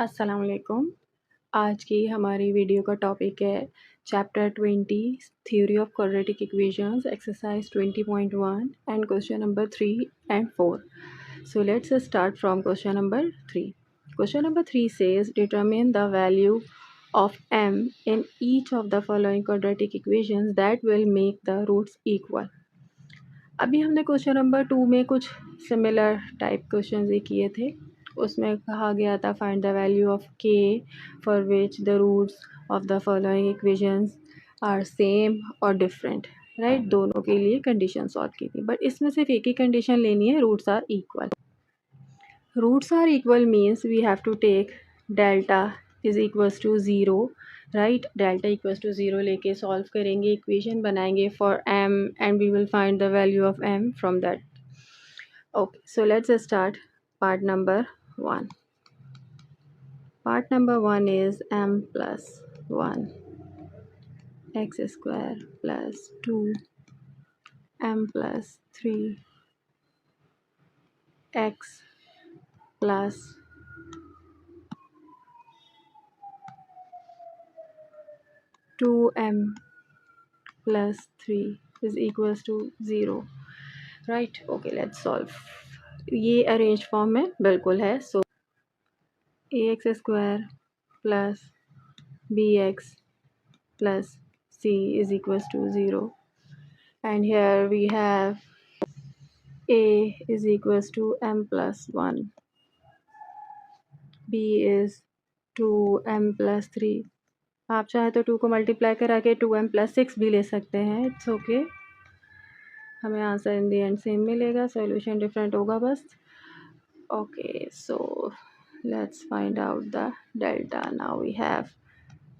अस्सलाम वालेकुम। आज की हमारी वीडियो का टॉपिक है chapter 20 theory of quadratic equations exercise 20.1 and question number 3 and 4. So let's start from question number 3. Question number 3 says determine the value of m in each of the following quadratic equations that will make the roots equal. अभी हमने question number 2 में कुछ similar type questions ही किए थे। उसमें कहा गया था find the value of k for which the roots of the following equations are same और डिफरेंट, राइट। दोनों के लिए कंडीशन सॉल्व की थी, बट इसमें सिर्फ एक ही कंडीशन लेनी है, roots are equal. Roots are equal means we have to take delta is equals to zero, right. Delta equals to zero लेके सॉल्व करेंगे, इक्वेशन बनाएंगे for m and we will find the value of m from that. Okay, so let's start part number 1. Part number 1 is m plus 1 x square plus 2 m plus 3 x plus 2m plus 3 is equals to 0, right. Okay, let's solve. ये arrange form में बिल्कुल है. So ax square plus bx plus c is equals to 0, and here we have a is equals to m plus 1, b is 2m plus 3. आप चाहे तो 2 को multiply करा के 2m plus 6 भी ले सकते हैं, इट्स ओके। हमें answer in the end same मिलेगा, सॉल्यूशन डिफरेंट होगा बस। Okay, so let's find out the delta. Now we have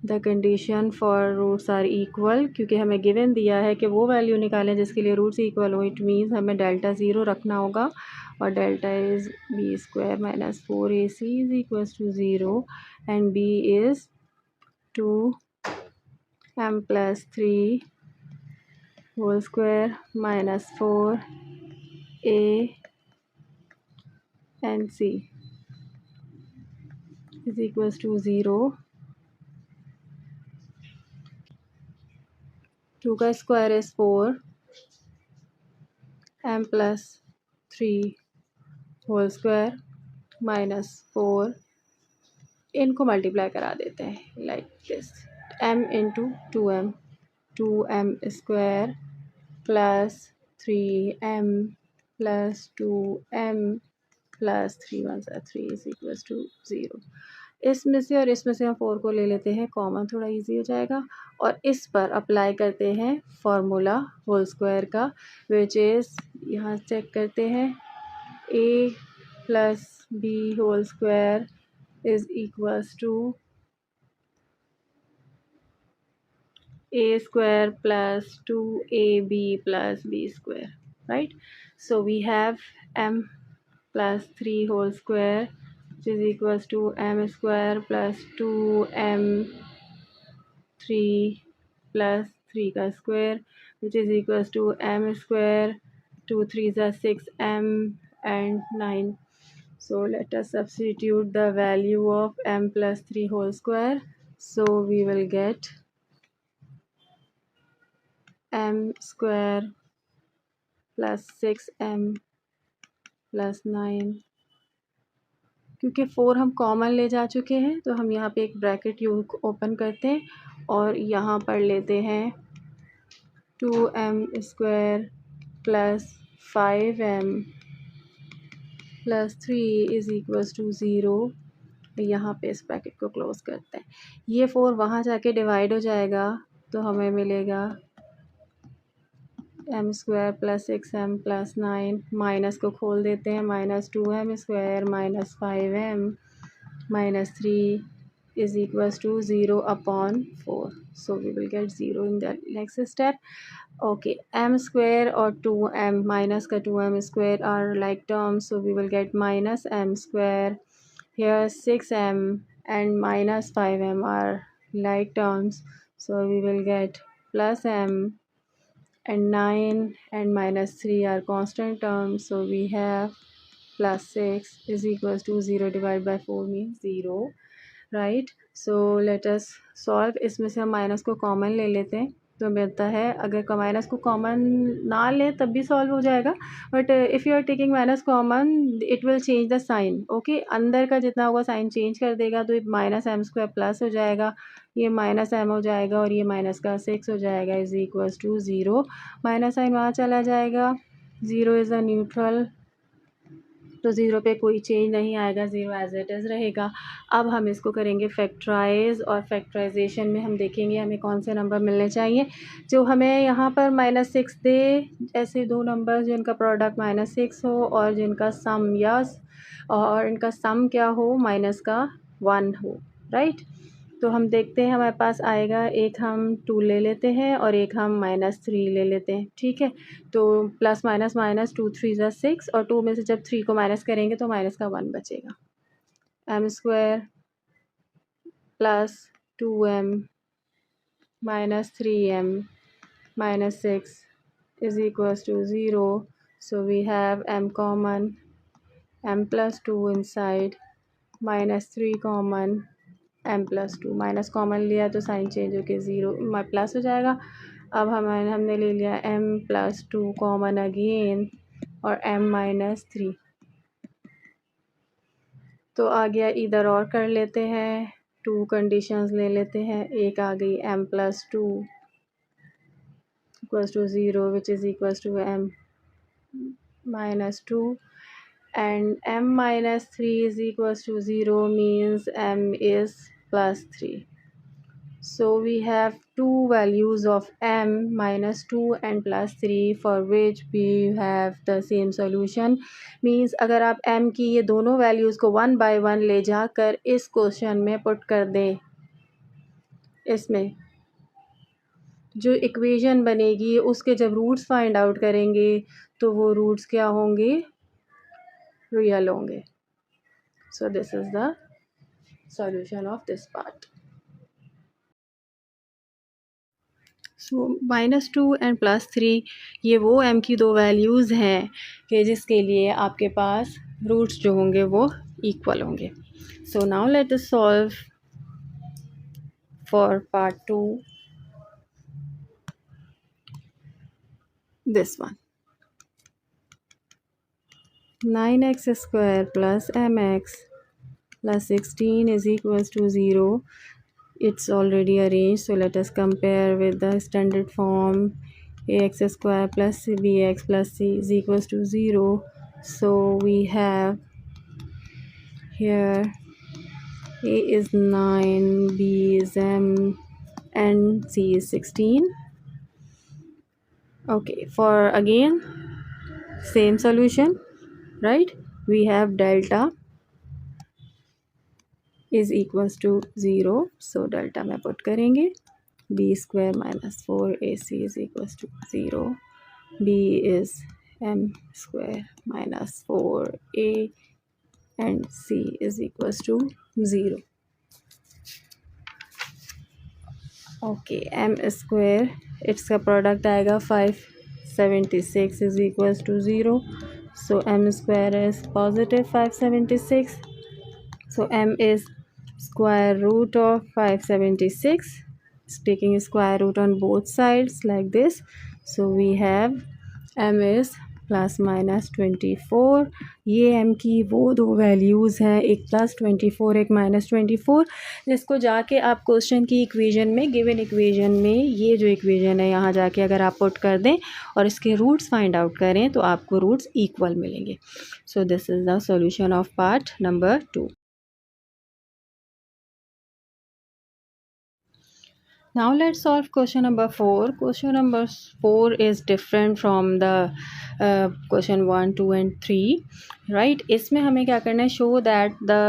the condition for roots are equal, क्योंकि हमें गिवन दिया है कि वो वैल्यू निकालें जिसके लिए रूट्स इक्वल हो। इट मीन्स हमें डेल्टा 0 रखना होगा, और delta is b square minus 4ac is equals to 0 and b is 2m plus 3 whole square minus 4a and c is equals to 0. 2 का square is 4, m plus 3 whole square minus 4, इनको multiply करा देते हैं like this, m into 2m, 2m square plus 3m plus 2m plus 3 1 3 is equals to 0. इसमें से और इसमें से हम 4 को ले लेते हैं कॉमन, थोड़ा इजी हो जाएगा, और इस पर अप्लाई करते हैं फार्मूला होल स्क्वायर का, विच इज़, यहाँ चेक करते हैं, a plus b whole square is equals to a square plus 2ab plus b square, right. So we have m plus 3 whole square which is equals to m square plus 2m 3 plus 3 का square which is equals to m square, 2 3s are 6m and 9. So let us substitute the value of m plus 3 whole square. So we will get m square plus 6m plus 9. क्योंकि 4 हम common ले जा चुके हैं, तो हम यहाँ पे एक ब्रैकेट ओपन करते हैं और यहाँ पर लेते हैं 2m square plus 5m plus 3 is equals to 0. यहाँ पे इस ब्रैकेट को क्लोज करते हैं. ये 4 वहाँ जाके डिवाइड हो जाएगा, तो हमें मिलेगा m square plus 6m plus 9. Minus को खोल देते हैं, minus 2m square minus 5m minus 3 is equals to 0 upon 4. So we will get 0 in the next step. Okay, m square और 2m, माइनस का 2m square are like terms, so we will get minus m square. Here 6m and minus 5m are like terms, so we will get plus m, and 9 and minus 3 are constant terms, so we have plus 6 is equals to 0 divided by 4 means 0. Right. So let us solve. इसमें से हम minus को common ले लेते हैं तो मिलता है, अगर माइनस को कॉमन ना लें तब भी सॉल्व हो जाएगा, but if you are taking minus common it will change the sign. Okay, अंदर का जितना होगा साइन चेंज कर देगा, तो माइनस एम स्क्वायर प्लस हो जाएगा, ये माइनस एम हो जाएगा और ये माइनस का 6 हो जाएगा is equals to 0। Minus sign वहाँ चला जाएगा, 0 इज़ अ न्यूट्रल, तो 0 पे कोई चेंज नहीं आएगा, 0 एज इट इज़ रहेगा। अब हम इसको करेंगे फैक्टराइज, और फैक्टराइजेशन में हम देखेंगे हमें कौन से नंबर मिलने चाहिए जो हमें यहाँ पर -6 दे। ऐसे दो नंबर जिनका प्रोडक्ट -6 हो और जिनका सम और इनका सम क्या हो, माइनस का 1 हो, राइट। तो हम देखते हैं हमारे पास आएगा, एक हम 2 ले लेते हैं और एक हम -3 ले लेते हैं, ठीक है। तो प्लस माइनस माइनस 2 3 ज़ा 6, और 2 में से जब 3 को माइनस करेंगे तो माइनस का 1 बचेगा। M square plus 2m -3m -6 is equals to 0. So we have m common, m plus 2 inside, -3 common, m प्लस 2, माइनस कॉमन लिया तो साइन चेंज होकर 0 प्लस हो जाएगा। अब हमने ले लिया m प्लस 2 कॉमन अगेन और m -3, तो आ गया, इधर और कर लेते हैं, 2 कंडीशंस ले लेते हैं। एक आ गई m प्लस 2 equals to 0 which is equals to m -2, and m -3 is equals to 0 means m is +3. So we have two values of m -2 and +3 for which we have the same solution. Means अगर आप m की ये दोनों values को 1 by 1 ले जाकर इस question में पुट कर दें, इसमें जो इक्वेशन बनेगी उसके जब रूट्स फाइंड आउट करेंगे तो वो रूट्स क्या होंगे, रियल होंगे। So this is the solution of this part. So -2 and +3 ये वो m की दो वैल्यूज़ हैं कि जिसके लिए आपके पास रूट्स जो होंगे वो इक्वल होंगे। So now let us solve for part 2, this one। 9x square plus mx plus 16 is equals to 0. It's already arranged, so let us compare with the standard form. Ax square plus bx plus c is equals to 0. So we have here a is 9, b is m, and c is 16. Okay, for again same solution, right? We have delta is equals to 0, so delta में put करेंगे, b square minus 4ac is equals to 0, b is m square minus 4a, and c is equals to 0. Okay, m square इसका product आएगा 576 is equals to 0. So m square is positive 576. So m is square root of 576. It's taking square root on both sides like this. So we have m is +-24. ये m की वो दो values हैं, एक +24 एक -24, जिसको जाके आप क्वेश्चन की इक्वेशन में, गिवन इक्वेशन में, ये जो इक्वेशन है यहाँ जाके अगर आप पुट कर दें और इसके रूट्स फाइंड आउट करें तो आपको रूट्स इक्वल मिलेंगे। So this is the solution of part number 2। Now let's solve question number 4. Question number 4 is different from the question 1, 2 and 3, right? इसमें हमें क्या करना है, show that the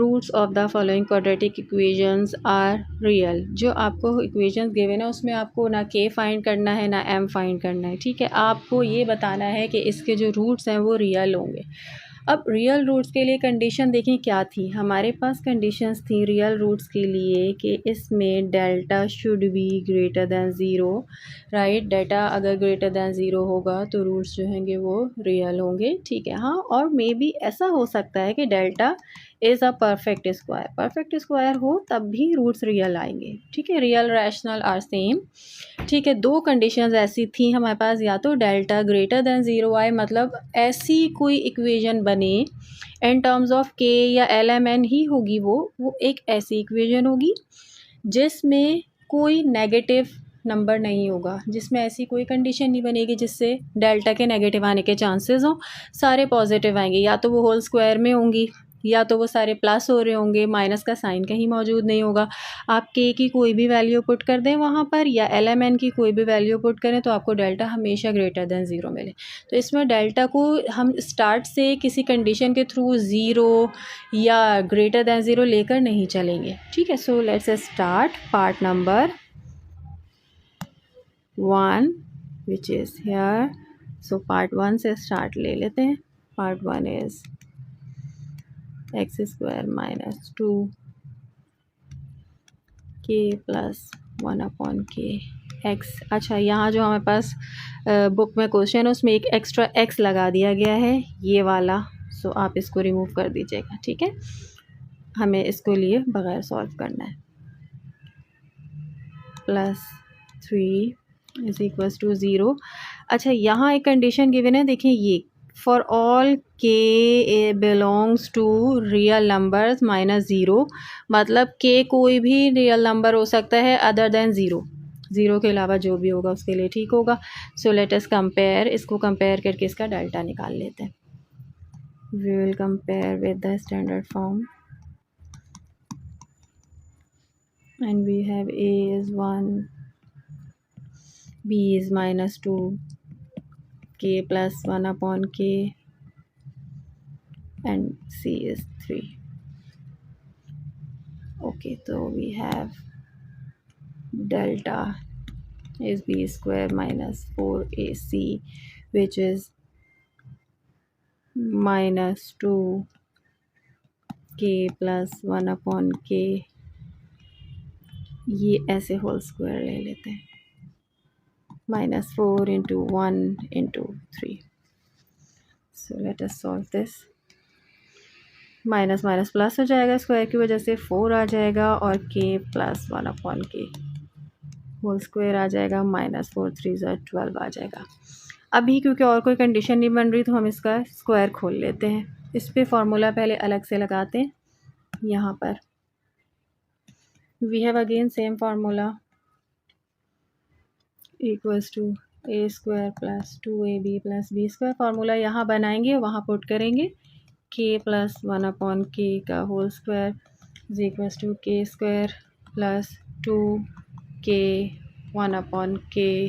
roots of the following quadratic equations are real. जो आपको equations given है उसमें आपको ना k फाइंड करना है ना m फाइंड करना है, ठीक है। आपको ये बताना है कि इसके जो रूट्स हैं वो रियल होंगे। अब रियल रूट्स के लिए कंडीशन देखें क्या थी, हमारे पास कंडीशंस थी रियल रूट्स के लिए कि इसमें delta should be greater than 0, right. Delta अगर ग्रेटर दैन 0 होगा तो रूट्स जो होंगे वो रियल होंगे, ठीक है। हाँ, और मे बी ऐसा हो सकता है कि delta is a perfect square. Perfect square हो तब भी रूट्स रियल आएंगे, ठीक है। रियल रैशनल आर सेम, ठीक है। दो कंडीशंस ऐसी थी हमारे पास, या तो डेल्टा ग्रेटर देन ज़ीरो आए, मतलब ऐसी कोई इक्वेशन बने इन टर्म्स ऑफ के या एल एम एन ही होगी, वो एक ऐसी इक्वेशन होगी जिसमें कोई नेगेटिव नंबर नहीं होगा, जिसमें ऐसी कोई कंडीशन नहीं बनेगी जिससे डेल्टा के नेगेटिव आने के चांसेस हों, सारे पॉजिटिव आएंगे। या तो वो होल स्क्वायर में होंगी, या तो वो सारे प्लस हो रहे होंगे, माइनस का साइन कहीं मौजूद नहीं होगा। आप के की कोई भी वैल्यू पुट कर दें वहाँ पर, या एल एम एन की कोई भी वैल्यू पुट करें, तो आपको डेल्टा हमेशा ग्रेटर देन ज़ीरो मिले। तो इसमें डेल्टा को हम स्टार्ट से किसी कंडीशन के थ्रू ज़ीरो या ग्रेटर देन ज़ीरो लेकर नहीं चलेंगे, ठीक है। सो let's start part number 1 which is here. So part 1 से स्टार्ट ले लेते हैं। Part 1 is x square minus 2 के प्लस 1 अपॉन के एक्स। अच्छा, यहाँ जो हमारे पास बुक में क्वेश्चन है उसमें एक एक्स्ट्रा एक्स लगा दिया गया है, ये वाला। सो आप इसको रिमूव कर दीजिएगा, ठीक है। हमें इसको लिए बगैर सॉल्व करना है। Plus 3 is equals to 0। अच्छा, यहाँ एक कंडीशन गिवन है, देखिए ये for all k belongs to real numbers minus zero, मतलब के कोई भी रियल नंबर हो सकता है अदर देन ज़ीरो, ज़ीरो के अलावा जो भी होगा उसके लिए ठीक होगा। सो लेट अस कंपेयर, इसको कंपेयर करके इसका डेल्टा निकाल लेते हैं। We will compare with the standard form and we have a is 1, b is minus 2, k plus 1 upon k, and c is 3. Okay, so we have delta is b square minus 4ac, which is minus 2 k plus 1 upon k। ये ऐसे whole square ले लेते हैं, minus 4 into 1 into 3. So let us solve this. Minus minus plus हो जाएगा, square की वजह से 4 आ जाएगा, और k प्लस 1 अपॉन के होल स्क्वायर आ जाएगा, माइनस 4 3 12 आ जाएगा। अभी क्योंकि और कोई कंडीशन नहीं बन रही तो हम इसका स्क्वायर खोल लेते हैं। इस पर फार्मूला पहले अलग से लगाते हैं। यहाँ पर we have again same formula, equals to a square plus 2ab plus b square. Formula यहाँ बनाएंगे, वहाँ पुट करेंगे k प्लस 1 अपॉन के का whole square is equals to k square plus 2k 1 upon k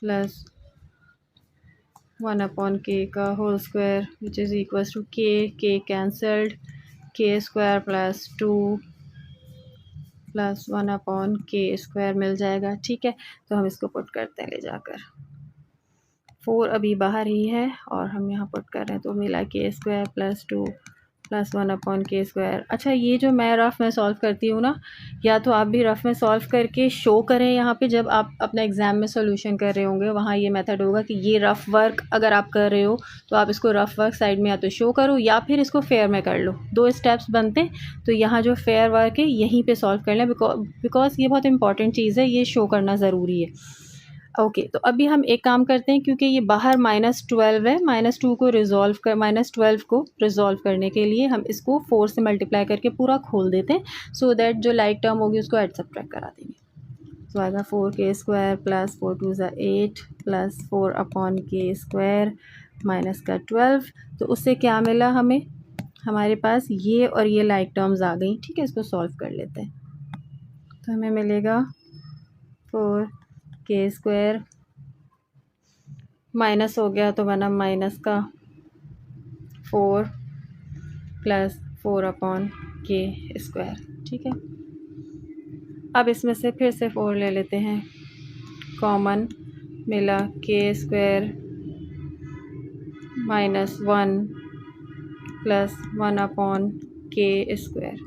plus 1 upon k का whole square which is equals to k cancelled, k square plus 2 plus 1 upon k square मिल जाएगा, ठीक है। तो हम इसको put करते हैं ले जाकर, 4 अभी बाहर ही है और हम यहाँ पुट कर रहे हैं, तो मिला के square plus 2 plus 1 upon k square. अच्छा, ये जो मैं रफ़ में सॉल्व करती हूँ ना, या तो आप भी रफ़ में सॉल्व करके शो करें यहाँ पे, जब आप अपना एग्ज़ाम में सॉल्यूशन कर रहे होंगे वहाँ ये मेथड होगा कि ये रफ़ वर्क अगर आप कर रहे हो तो आप इसको रफ़ वर्क साइड में या तो शो करो या फिर इसको फेयर में कर लो। 2 स्टेप्स बनते हैं, तो यहाँ जो फेयर वर्क है यहीं पे सॉल्व कर लें, बिकॉज ये बहुत इंपॉर्टेंट चीज़ है, ये शो करना ज़रूरी है। ओके, तो अभी हम एक काम करते हैं, क्योंकि ये बाहर -12 है, -2 को रिजॉल्व कर -12 को रिजॉल्व करने के लिए हम इसको 4 से मल्टीप्लाई करके पूरा खोल देते हैं, सो दैट जो लाइक टर्म होगी उसको ऐड सब्ट्रैक्ट करा देंगे। तो आएगा 4k square plus 4 2 8 plus 4 upon k square minus का 12। तो उससे क्या मिला हमें, हमारे पास ये और ये लाइक टर्म्स आ गई, ठीक है। इसको सॉल्व कर लेते हैं, तो हमें मिलेगा 4k स्क्वायर माइनस हो गया तो बना माइनस का 4 प्लस 4 अपॉन के स्क्वायर, ठीक है। अब इसमें से फिर से 4 ले लेते हैं, कॉमन मिला के square minus 1 plus 1 upon k square.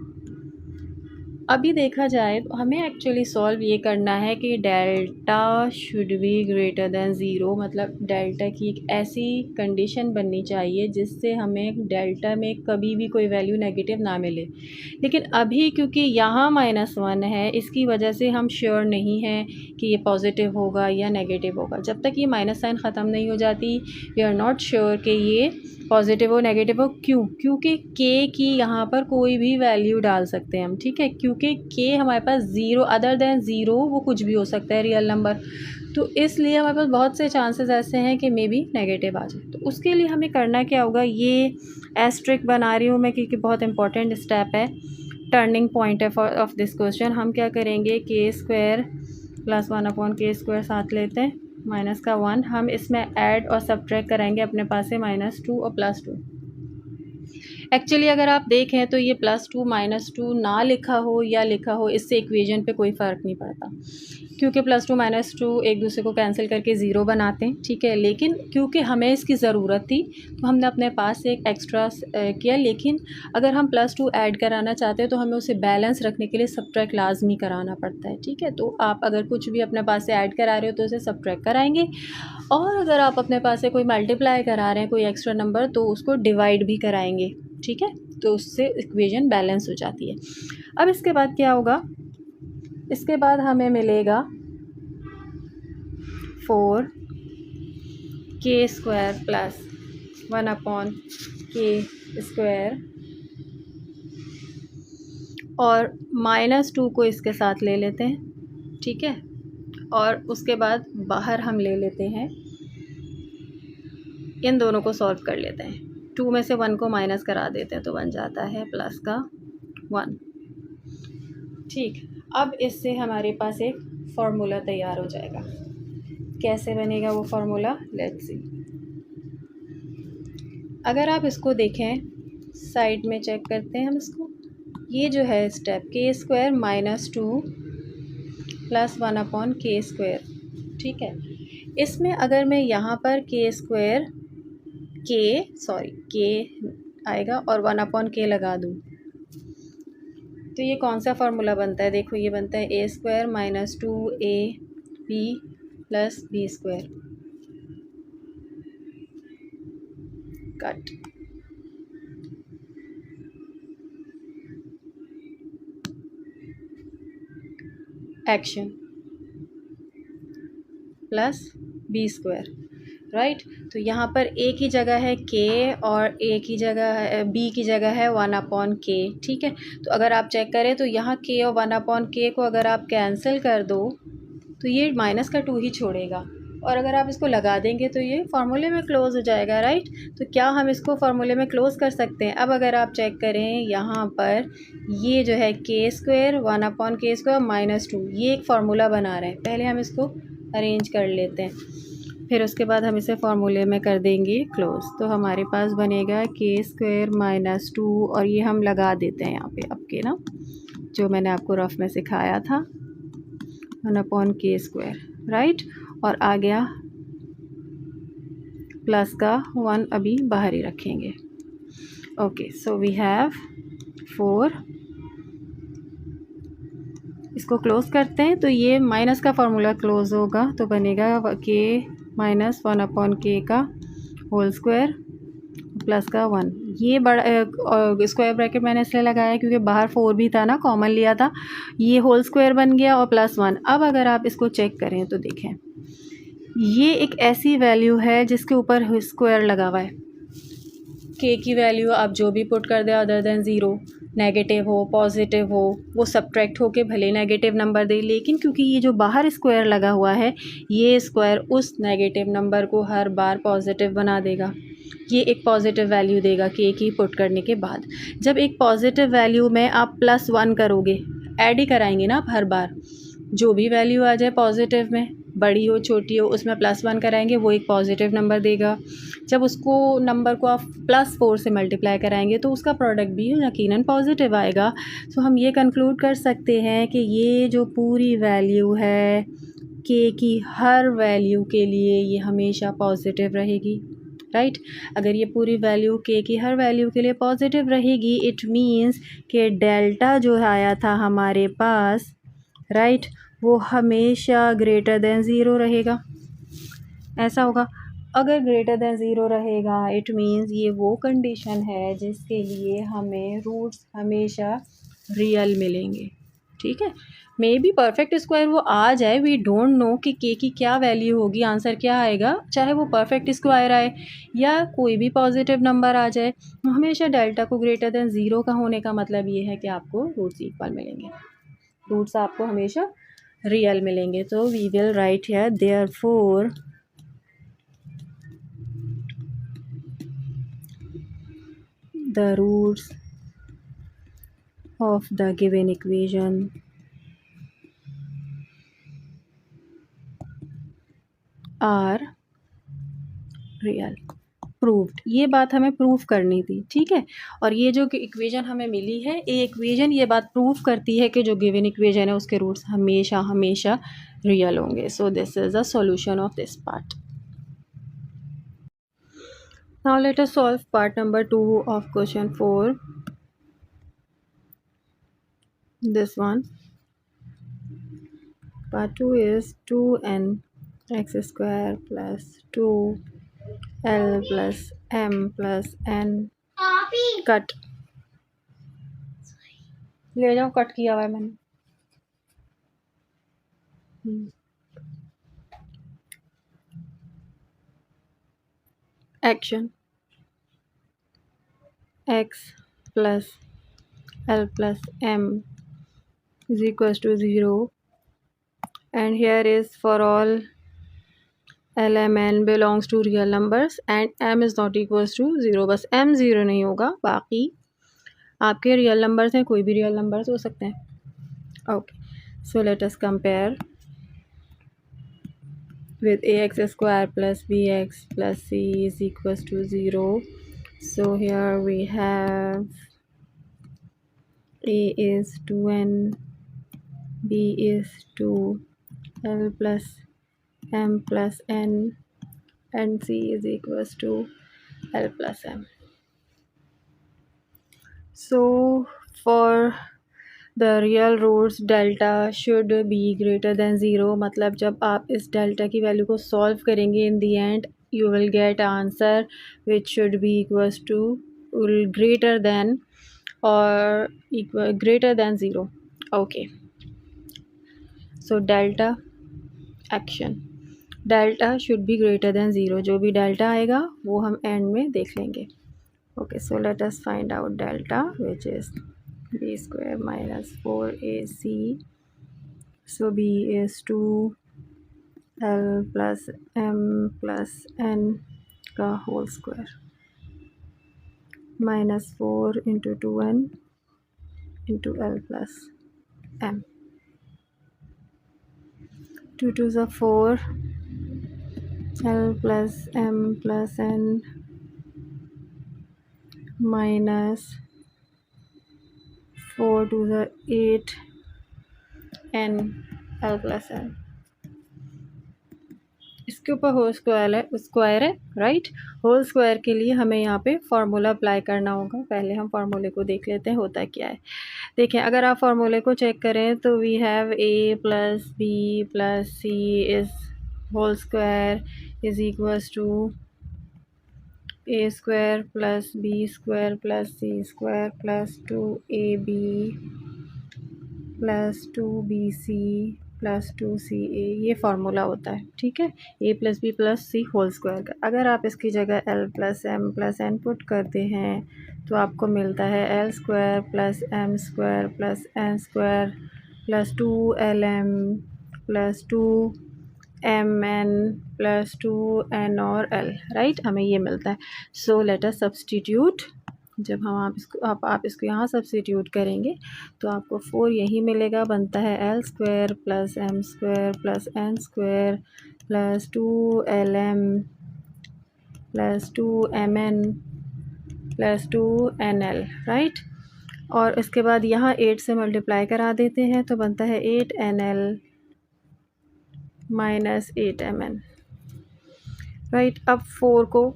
अभी देखा जाए तो हमें एक्चुअली सॉल्व ये करना है कि delta should be greater than zero, मतलब डेल्टा की एक ऐसी कंडीशन बननी चाहिए जिससे हमें डेल्टा में कभी भी कोई वैल्यू नेगेटिव ना मिले। लेकिन अभी क्योंकि यहाँ -1 है, इसकी वजह से हम श्योर नहीं हैं कि ये पॉजिटिव होगा या नेगेटिव होगा। जब तक ये माइनस साइन ख़त्म नहीं हो जाती वी आर नॉट श्योर कि ये पॉजिटिव हो नेगेटिव हो। क्यों? क्योंकि के की यहाँ पर कोई भी वैल्यू डाल सकते हैं हम, ठीक है, क्योंकि के हमारे पास ज़ीरो अदर दैन ज़ीरो वो कुछ भी हो सकता है रियल नंबर, तो इसलिए हमारे पास बहुत से चांसेस ऐसे हैं कि मे बी नेगेटिव आ जाए। तो उसके लिए हमें करना क्या होगा, ये एस्ट्रिक बना रही हूँ मैं क्योंकि बहुत इंपॉर्टेंट स्टेप है, टर्निंग पॉइंट है ऑफ दिस क्वेश्चन। हम क्या करेंगे, के स्क्वायर प्लस 1/k² साथ लेते हैं, माइनस का 1 हम इसमें ऐड और सब्ट्रैक्ट कराएंगे अपने पास से -2 और +2। एक्चुअली अगर आप देखें तो ये +2 -2 ना लिखा हो या लिखा हो, इससे इक्वेशन पे कोई फ़र्क नहीं पड़ता, क्योंकि +2 -2 एक दूसरे को कैंसिल करके ज़ीरो बनाते हैं, ठीक है। लेकिन क्योंकि हमें इसकी ज़रूरत थी तो हमने अपने पास से एक एक्स्ट्रा किया। लेकिन अगर हम +2 ऐड कराना चाहते हैं तो हमें उसे बैलेंस रखने के लिए सब्ट्रैक्ट लाजमी कराना पड़ता है, ठीक है। तो आप अगर कुछ भी अपने पास से ऐड करा रहे हो तो उसे सब्ट्रैक्ट कराएंगे, और अगर आप अपने पास से कोई मल्टीप्लाई करा रहे हैं कोई एक्स्ट्रा नंबर तो उसको डिवाइड भी कराएंगे, ठीक है। तो उससे इक्वेशन बैलेंस हो जाती है। अब इसके बाद क्या होगा, इसके बाद हमें मिलेगा 4k² प्लस 1/k² और -2 को इसके साथ ले लेते हैं, ठीक है। और उसके बाद बाहर हम ले लेते हैं, इन दोनों को सॉल्व कर लेते हैं। 2 में से 1 को माइनस करा देते हैं तो बन जाता है प्लस का 1, ठीक। अब इससे हमारे पास एक फार्मूला तैयार हो जाएगा। कैसे बनेगा वो फार्मूला, लेट्स सी। अगर आप इसको देखें, साइड में चेक करते हैं हम इसको, ये जो है स्टेप k² - 2 प्लस 1/k², ठीक है। इसमें अगर मैं यहाँ पर k आएगा और 1/k लगा दूँ तो ये कौन सा फार्मूला बनता है, देखो ये बनता है a² - 2ab + b², cut. Action plus b², right. तो यहाँ पर a की जगह है k और a की जगह है b की जगह है 1/k, ठीक है। तो अगर आप चेक करें तो यहाँ k और 1/k को अगर आप कैंसिल कर दो तो ये -2 ही छोड़ेगा, और अगर आप इसको लगा देंगे तो ये फार्मूले में क्लोज हो जाएगा, राइट। तो क्या हम इसको फार्मूले में क्लोज कर सकते हैं। अब अगर आप चेक करें यहाँ पर ये जो है k² 1/k² -2, ये एक फार्मूला बना रहे हैं। पहले हम इसको अरेंज कर लेते हैं, फिर उसके बाद हम इसे फार्मूले में कर देंगे क्लोज। तो हमारे पास बनेगा k² - 2 और ये हम लगा देते हैं यहाँ पे आपके ना, जो मैंने आपको रफ में सिखाया था 1/k², राइट। और आ गया प्लस का 1 अभी बाहर ही रखेंगे। ओके, सो वी हैव 4, इसको क्लोज करते हैं तो ये माइनस का फार्मूला क्लोज होगा तो बनेगा k - 1/k का होल स्क्वायर प्लस का 1। ये बड़ा स्क्वायर ब्रैकेट मैंने इसलिए लगाया क्योंकि बाहर 4 भी था ना, कॉमन लिया था, ये होल स्क्वायर बन गया और प्लस 1। अब अगर आप इसको चेक करें तो देखें ये एक ऐसी वैल्यू है जिसके ऊपर स्क्वायर लगा हुआ है। k की वैल्यू आप जो भी पुट कर दे अदर देन ज़ीरो, नेगेटिव हो पॉजिटिव हो, वो सब्ट्रैक्ट होके भले नेगेटिव नंबर दे, लेकिन क्योंकि ये जो बाहर स्क्वायर लगा हुआ है ये स्क्वायर उस नेगेटिव नंबर को हर बार पॉजिटिव बना देगा। ये एक पॉजिटिव वैल्यू देगा k की पुट करने के बाद। जब एक पॉजिटिव वैल्यू में आप +1 करोगे, ऐड ही कराएंगे ना आप हर बार, जो भी वैल्यू आ जाए पॉजिटिव में, बड़ी हो छोटी हो, उसमें +1 कराएंगे, वो एक पॉजिटिव नंबर देगा। जब उसको नंबर को आप +4 से मल्टीप्लाई कराएंगे तो उसका प्रोडक्ट भी यकीनन पॉजिटिव आएगा। सो हम ये कंक्लूड कर सकते हैं कि ये जो पूरी वैल्यू है k की, हर वैल्यू के लिए ये हमेशा पॉजिटिव रहेगी। राइट। अगर ये पूरी वैल्यू के की हर वैल्यू के लिए पॉजिटिव रहेगी, इट मीन्स कि डेल्टा जो आया था हमारे पास, राइट, वो हमेशा ग्रेटर देन ज़ीरो रहेगा, ऐसा होगा। अगर ग्रेटर देन ज़ीरो रहेगा, इट मीन्स ये वो कंडीशन है जिसके लिए हमें रूट्स हमेशा रियल मिलेंगे, ठीक है। मे बी परफेक्ट स्क्वायर वो आ जाए, वी डोंट नो कि के की क्या वैल्यू होगी, आंसर क्या आएगा, चाहे वो परफेक्ट स्क्वायर आए या कोई भी पॉजिटिव नंबर आ जाए, हमेशा डेल्टा को ग्रेटर देन ज़ीरो का होने का मतलब ये है कि आपको रूट्स इक्वल मिलेंगे, रूट्स आपको हमेशा रियल मिलेंगे। तो we will write here therefore the roots of the given equation are real। Proved, ये बात हमें प्रूव करनी थी, ठीक है। और ये जो इक्वेशन हमें मिली है, ये इक्वेशन ये बात प्रूव करती है कि जो गिवन इक्वेशन है उसके रूट्स हमेशा हमेशा रियल होंगे। So this is the solution of this part. Now let us solve part number 2 of question 4। This one, part 2 is 2n x square plus 2l plus m plus n cut ले जाओ, cut किया हुआ है मैंने। Action x plus l plus m is equals to 0 and here is for all l m n belongs to real numbers and m is not equals to 0। बस m 0 नहीं होगा, बाकी आपके रियल नंबर्स हैं, कोई भी रियल नंबर्स हो सकते हैं। Okay, so let us compare with ax square plus bx plus c is equals to 0. So here we have a is 2n, b is 2l plus m plus n and c is equals to l plus m. So for the real roots delta should be greater than 0, मतलब जब आप इस delta की value को solve करेंगे इन दी and you will get answer which should be equals to greater than or equal greater than 0। okay, so delta action, delta should be greater than 0, जो भी delta आएगा वो हम एंड में देख लेंगे। okay, so let us find out delta which is b square minus 4ac, so b is 2l plus m plus n का whole square minus 4 into 2n into l plus m, 2 2s are 4, l plus m plus n minus 4 2s are 8 n l plus m। इसके ऊपर whole square है right. Whole square के लिए हमें यहाँ पे formula apply करना होगा। पहले हम फार्मूले को देख लेते हैं होता क्या है। देखें, अगर आप फार्मूले को चेक करें तो we have a plus b plus c is whole square is equals to a square plus b square plus c square plus 2ab plus 2bc plus 2ca, ये फार्मूला होता है, ठीक है, a plus b plus c whole square का। अगर आप इसकी जगह l plus m plus n put करते हैं तो आपको मिलता है l square plus m square plus n square plus 2lm plus 2mn plus 2n और l, राइट, हमें ये मिलता है। सो लेट अस सब्सटीट्यूट, जब हम आप इसको यहाँ सब्सटीट्यूट करेंगे तो आपको 4 यही मिलेगा, बनता है l square plus m square plus n square plus 2lm plus 2mn plus 2nl, right. और इसके बाद यहाँ 8 से मल्टीप्लाई करा देते हैं तो बनता है 8nl माइनस 8mn, राइट। अब 4 को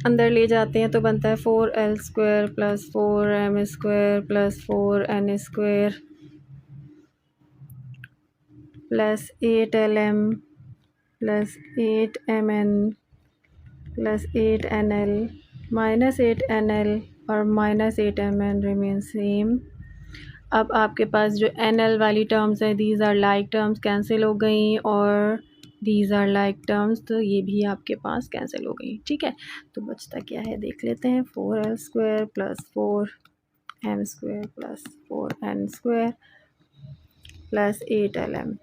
अंदर ले जाते हैं तो बनता है 4l² plus 4m² plus 4n² plus 8lm plus 8mn plus 8nl minus 8nl और माइनस 8mn रिमेन सेम। अब आपके पास जो nl वाली टर्म्स है these are like terms cancel हो गई और दीज आर लाइक टर्म्स, तो ये भी आपके पास कैंसिल हो गई। ठीक है, तो बचता क्या है देख लेते हैं। 4l² plus 4m² plus 4n² plus 8lm।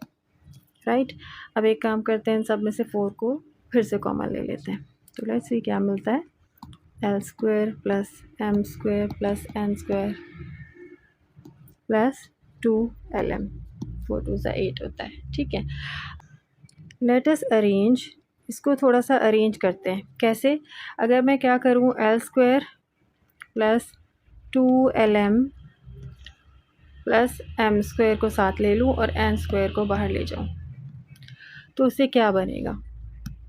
Right, अब एक काम करते हैं, इन सब में से 4 को फिर से कॉमन ले लेते हैं। तो लेट्स सी क्या मिलता है। l² plus m² plus n² plus 2lm, 4 2 8 होता है। ठीक है, लेट अस अरेंज, इसको थोड़ा सा अरेंज करते हैं। कैसे? अगर मैं क्या करूँ, l² plus 2lm plus m² को साथ ले लूँ और n² को बाहर ले जाऊँ, तो उससे क्या बनेगा।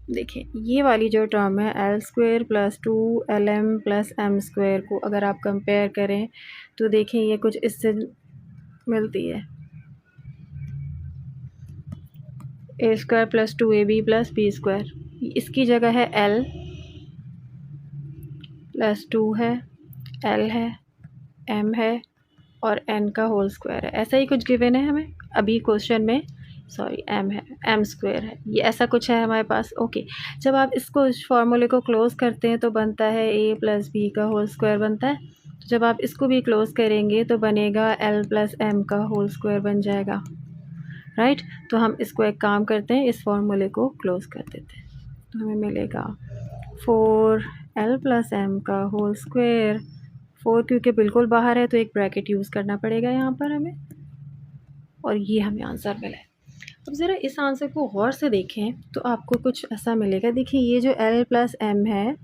देखिए ये वाली जो टर्म है l² plus 2lm plus m² को अगर आप कंपेयर करें तो देखें ये कुछ इससे मिलती है। a² plus 2ab plus b², इसकी जगह है l प्लस 2 है, l है, m है और n का होल स्क्वायर है। ऐसा ही कुछ गिवन है हमें अभी क्वेश्चन में, सॉरी m है, m² है, ये ऐसा कुछ है हमारे पास। ओके, जब आप इसको इस फॉर्मूले को क्लोज करते हैं तो बनता है a प्लस b का होल स्क्वायर बनता है। तो जब आप इसको भी क्लोज करेंगे तो बनेगा l प्लस m का होल स्क्वायर बन जाएगा। राइट, तो हम इसको एक काम करते हैं, इस फॉर्मूले को क्लोज कर देते हैं, तो हमें मिलेगा 4l प्लस m का होल स्क्वायर। 4 क्योंकि बिल्कुल बाहर है तो एक ब्रैकेट यूज़ करना पड़ेगा यहाँ पर हमें, और ये हमें आंसर मिला है। अब ज़रा इस आंसर को गौर से देखें तो आपको कुछ ऐसा मिलेगा। देखिए ये जो l प्लस m है,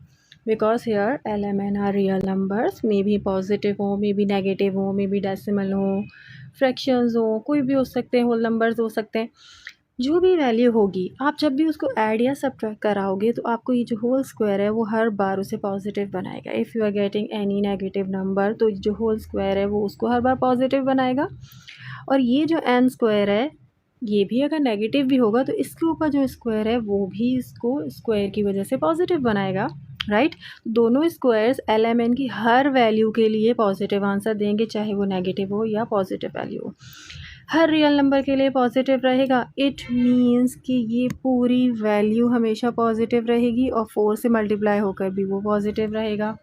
because here l m n are real numbers, may be positive हो, मे बी नेगेटिव हो, मे बी डेसिमल हो, फ्रैक्शंस हो, कोई भी हो सकते हैं, होल नंबर्स हो सकते हैं। जो भी वैल्यू होगी आप जब भी उसको ऐड या सब्ट्रैक्ट कराओगे तो आपको ये जो होल स्क्वायर है वो हर बार उसे पॉजिटिव बनाएगा। If you are getting any negative number तो जो होल स्क्वायर है वो उसको हर बार पॉजिटिव बनाएगा। और ये जो n² है ये भी अगर नेगेटिव भी होगा तो इसके ऊपर जो स्क्वायर है वो भी इसको स्क्वायर की वजह से पॉजिटिव बनाएगा। राइट, दोनों स्क्वायर्स l m n की हर वैल्यू के लिए पॉजिटिव आंसर देंगे, चाहे वो नेगेटिव हो या पॉजिटिव वैल्यू हो। हर रियल नंबर के लिए पॉजिटिव रहेगा। इट मीन्स कि ये पूरी वैल्यू हमेशा पॉजिटिव रहेगी और 4 से मल्टीप्लाई होकर भी वो पॉजिटिव रहेगा।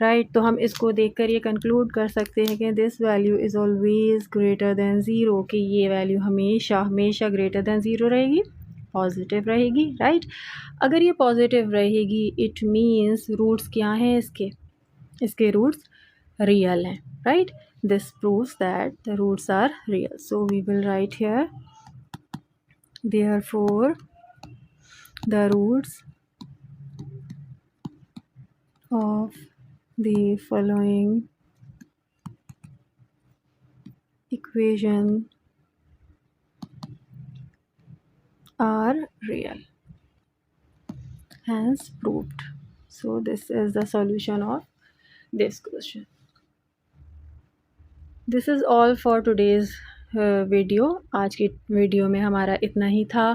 राइट, तो हम इसको देखकर ये कंक्लूड कर सकते हैं कि this value is always greater than zero, कि ये वैल्यू हमेशा हमेशा ग्रेटर दैन ज़ीरो रहेगी, पॉजिटिव रहेगी। राइट, अगर ये पॉजिटिव रहेगी इट मीन्स रूट्स क्या हैं इसके रूट्स रियल हैं। Right, this proves that the roots are real. So we will write here, therefore the roots of the following equation are real, hence proved. So this is the solution of this question. This is all for today's video. आज की video में हमारा इतना ही था।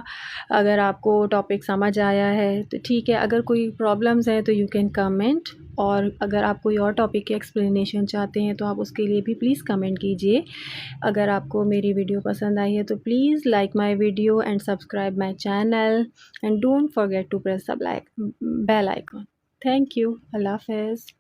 अगर आपको topic समझ आया है तो ठीक है, अगर कोई प्रॉब्लम्स हैं तो यू कैन कमेंट, और अगर आप कोई और टॉपिक की एक्सप्लेनेशन चाहते हैं तो आप उसके लिए भी प्लीज़ कमेंट कीजिए। अगर आपको मेरी वीडियो पसंद आई है तो please like my video and subscribe my channel and don't forget to press the bell icon. Thank you, अल्लाह हाफ़िज़।